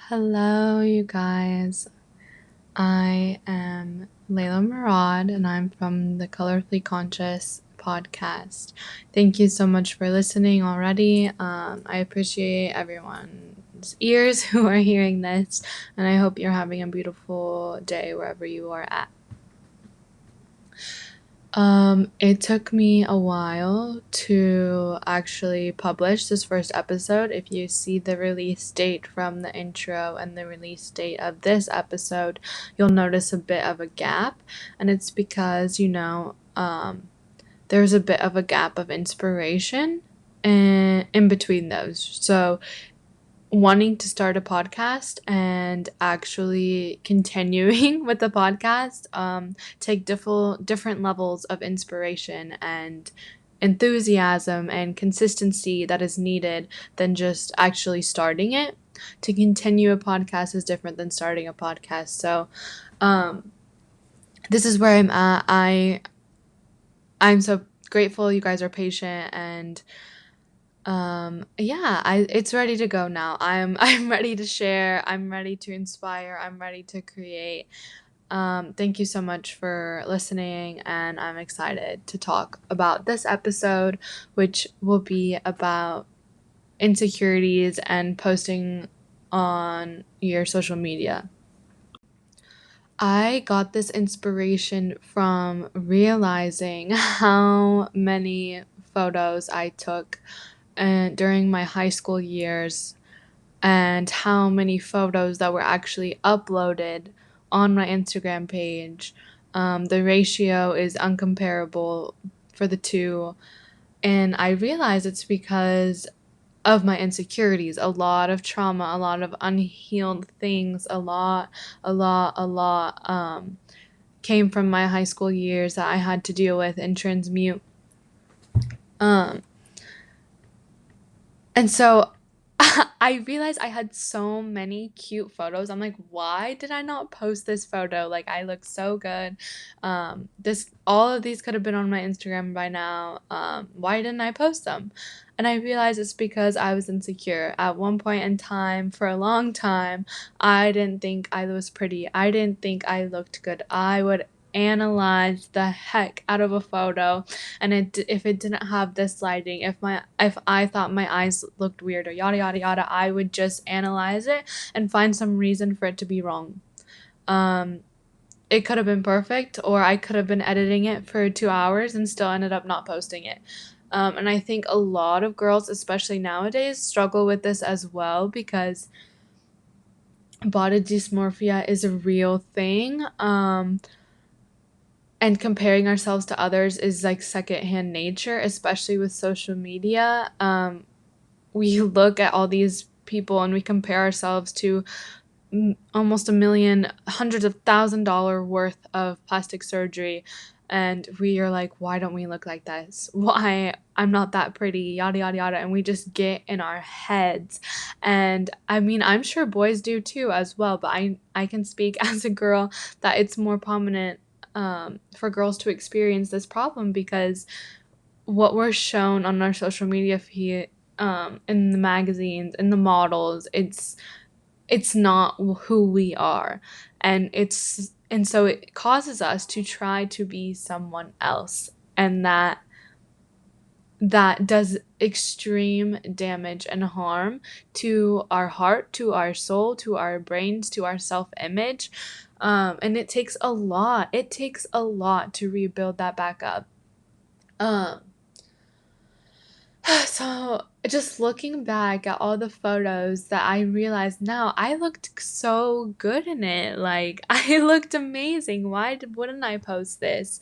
Hello, you guys. I am Layla Murad, and I'm from the Colorfully Conscious podcast. Thank you so much for listening already. I appreciate everyone's ears who are hearing this, and I hope you're having a beautiful day wherever you are at. It took me a while to actually publish this first episode. If you see the release date from the intro and the release date of this episode, you'll notice a bit of a gap, and it's because, there's a bit of a gap of inspiration and in between those. So wanting to start a podcast and actually continuing with the podcast take different levels of inspiration and enthusiasm and consistency that is needed than just actually starting it. To continue a podcast is different than starting a podcast. So um, this is where I'm at. I'm so grateful you guys are patient, and yeah, it's ready to go now. I'm ready to share, I'm ready to inspire, I'm ready to create. Thank you so much for listening, and I'm excited to talk about this episode, which will be about insecurities and posting on your social media. I got this inspiration from realizing how many photos I took and during my high school years, and how many photos that were actually uploaded on my Instagram page. The ratio is uncomparable for the two, and I realize it's because of my insecurities, a lot of trauma, a lot of unhealed things, a lot came from my high school years that I had to deal with and transmute. Um, And so I realized I had so many cute photos. I'm like, why did I not post this photo? Like, I look so good. This all of these could have been on my Instagram by now. Why didn't I post them? And I realized it's because I was insecure. At one point in time, for a long time, I didn't think I was pretty. I didn't think I looked good. I would analyze the heck out of a photo, and if it didn't have this lighting, if I thought my eyes looked weird or yada yada yada, I would just analyze it and find some reason for it to be wrong. um it could have been perfect, or I could have been editing it for 2 hours and still ended up not posting it. And I think a lot of girls, especially nowadays, struggle with this as well, because body dysmorphia is a real thing. And comparing ourselves to others is like secondhand nature, especially with social media. We look at all these people and we compare ourselves to almost a million, hundreds of $1,000 worth of plastic surgery. And we are like, why don't we look like this? Why I'm not that pretty, yada, yada, yada. And we just get in our heads. And I mean, I'm sure boys do too as well, but I can speak as a girl that it's more prominent for girls to experience this problem, because what we're shown on our social media feed, in the magazines, in the models, it's not who we are, and so it causes us to try to be someone else, and that does extreme damage and harm to our heart, to our soul, to our brains, to our self-image. And it takes a lot to rebuild that back up. um So, just looking back at all the photos, that I realized now I looked so good in it. Like, I looked amazing. Wouldn't I post this?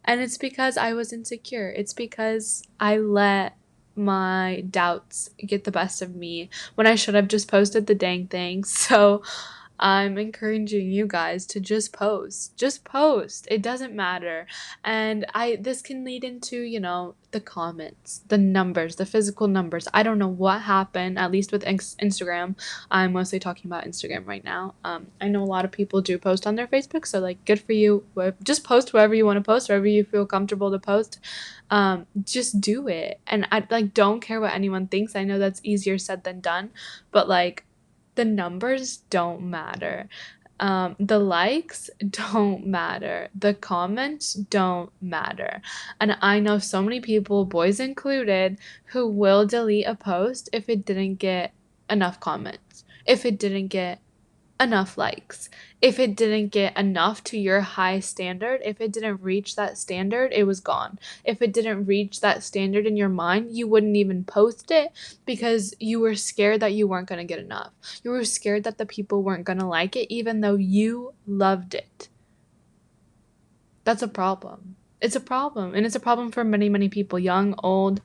And it's because I was insecure. It's because I let my doubts get the best of me when I should have just posted the dang thing. So, I'm encouraging you guys to just post. Just post. It doesn't matter. And this can lead into, the comments, the numbers, the physical numbers. I don't know what happened, at least with Instagram. I'm mostly talking about Instagram right now. I know a lot of people do post on their Facebook, so like, good for you. Just post wherever you want to post, wherever you feel comfortable to post. Just do it. And I like don't care what anyone thinks. I know that's easier said than done, but like, The numbers don't matter. The likes don't matter. The comments don't matter. And I know so many people, boys included, who will delete a post if it didn't get enough comments, if it didn't get enough likes, if it didn't get enough to your high standard, if it didn't reach that standard, it was gone. If it didn't reach that standard in your mind, you wouldn't even post it because you were scared that you weren't going to get enough. You were scared that the people weren't going to like it even though you loved it. That's a problem. It's a problem, and it's a problem for many, many people, young, old,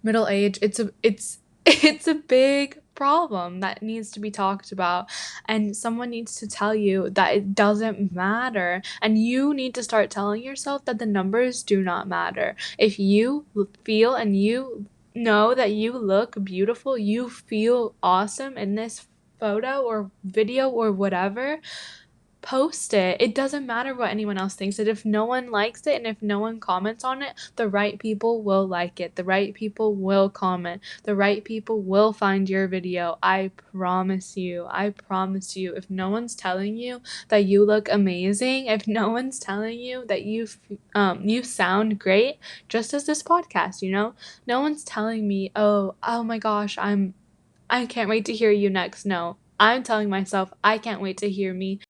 middle age. It's a big problem that needs to be talked about, and someone needs to tell you that it doesn't matter, and you need to start telling yourself that the numbers do not matter. If you feel and you know that you look beautiful, you feel awesome in this photo or video or whatever, post it. It doesn't matter what anyone else thinks. If no one likes it and if no one comments on it, the right people will like it. The right people will comment. The right people will find your video. I promise you. I promise you. If no one's telling you that you look amazing, if no one's telling you that you sound great, just as this podcast, no one's telling me, oh my gosh, I can't wait to hear you next. No, I'm telling myself I can't wait to hear me.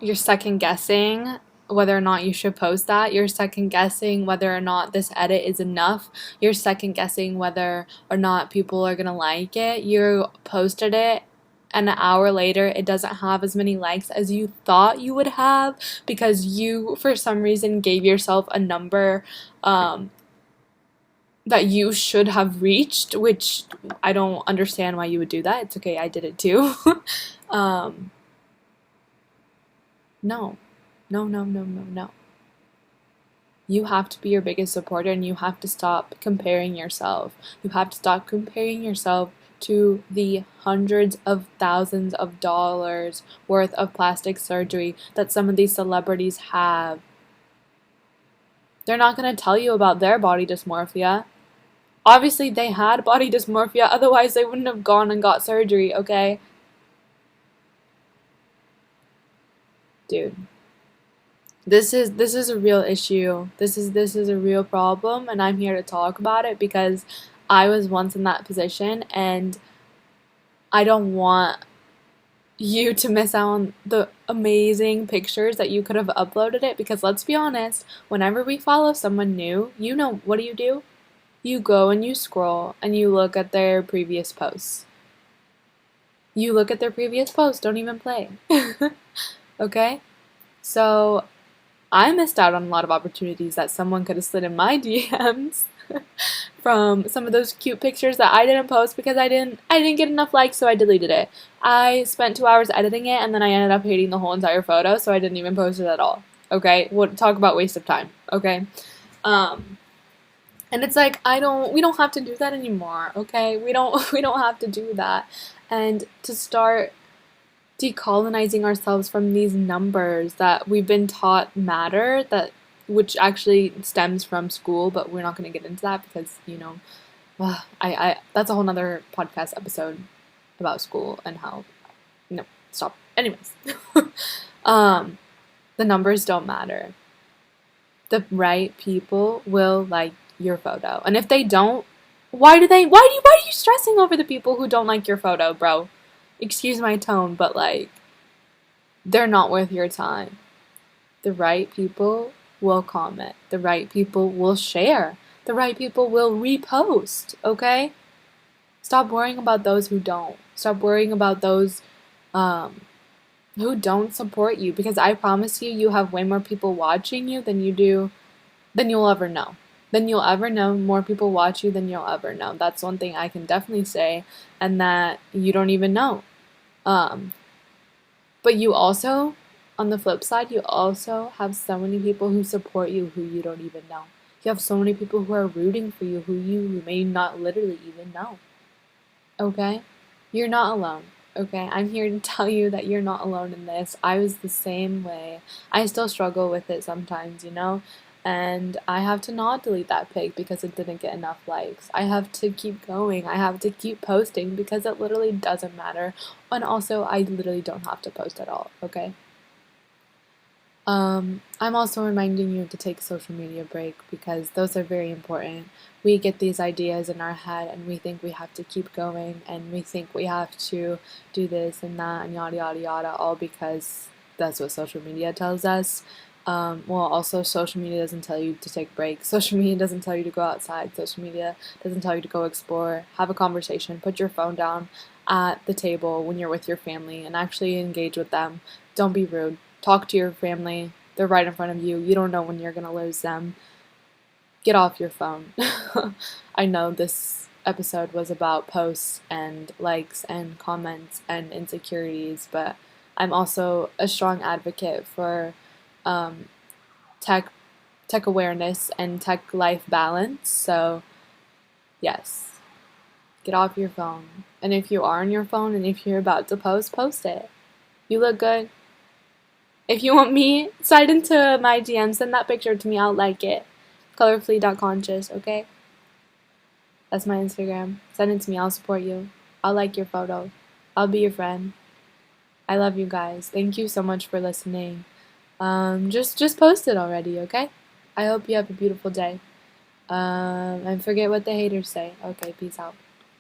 You're second guessing whether or not you should post that. You're second guessing whether or not this edit is enough. You're second guessing whether or not people are gonna like it. You posted it, and an hour later it doesn't have as many likes as you thought you would have because you for some reason gave yourself a number that you should have reached, which I don't understand why you would do that. It's okay, I did it too. No. No, no, no, no, no. You have to be your biggest supporter, and you have to stop comparing yourself. You have to stop comparing yourself to the hundreds of thousands of dollars worth of plastic surgery that some of these celebrities have. They're not going to tell you about their body dysmorphia. Obviously, they had body dysmorphia, otherwise they wouldn't have gone and got surgery, okay? Dude. This is a real issue. This is a real problem, and I'm here to talk about it because I was once in that position, and I don't want you to miss out on the amazing pictures that you could have uploaded it, because let's be honest, whenever we follow someone new, what do? You go and you scroll and you look at their previous posts. You look at their previous posts, don't even play. Okay? So I missed out on a lot of opportunities that someone could have slid in my DMs from some of those cute pictures that I didn't post because I didn't get enough likes, so I deleted it. I spent 2 hours editing it, and then I ended up hating the whole entire photo, so I didn't even post it at all. Okay? We'll talk about waste of time. Okay? And it's like we don't have to do that anymore. Okay? We don't have to do that. And to start decolonizing ourselves from these numbers that we've been taught matter, which actually stems from school, but we're not going to get into that because I that's a whole nother podcast episode about school and how stop. Anyways, the numbers don't matter. The right people will like your photo, and if they don't, why are you stressing over the people who don't like your photo, bro? Excuse my tone, but they're not worth your time. The right people will comment. The right people will share. The right people will repost, okay? Stop worrying about those who don't. Stop worrying about those who don't support you, because I promise you have way more people watching you than you'll ever know. Than you'll ever know. More people watch you than you'll ever know. That's one thing I can definitely say, and that you don't even know. But you also, on the flip side, you also have so many people who support you who you don't even know. You have so many people who are rooting for you who may not literally even know. Okay? You're not alone. Okay? I'm here to tell you that you're not alone in this. I was the same way. I still struggle with it sometimes, and I have to not delete that pic because it didn't get enough likes. I have to keep going. I have to keep posting because it literally doesn't matter. And also, I literally don't have to post at all, okay? I'm also reminding you to take social media break because those are very important. We get these ideas in our head and we think we have to keep going and we think we have to do this and that and yada yada yada, all because that's what social media tells us. Well, also, social media doesn't tell you to take breaks. Social media doesn't tell you to go outside. Social media doesn't tell you to go explore, have a conversation, put your phone down at the table when you're with your family and actually engage with them. Don't be rude. Talk to your family. They're right in front of you. You don't know when you're going to lose them. Get off your phone. I know this episode was about posts and likes and comments and insecurities, but I'm also a strong advocate for um, tech tech awareness and tech life balance. So, yes, get off your phone. And if you are on your phone and if you're about to post it. You look good. If you want me, slide into my DM, send that picture to me, I'll like it. Colorfully.conscious, okay? That's my Instagram. Send it to me, I'll support you. I'll like your photo. I'll be your friend. I love you guys. Thank you so much for listening. Just post it already, okay? I hope you have a beautiful day. And forget what the haters say. Okay, peace out.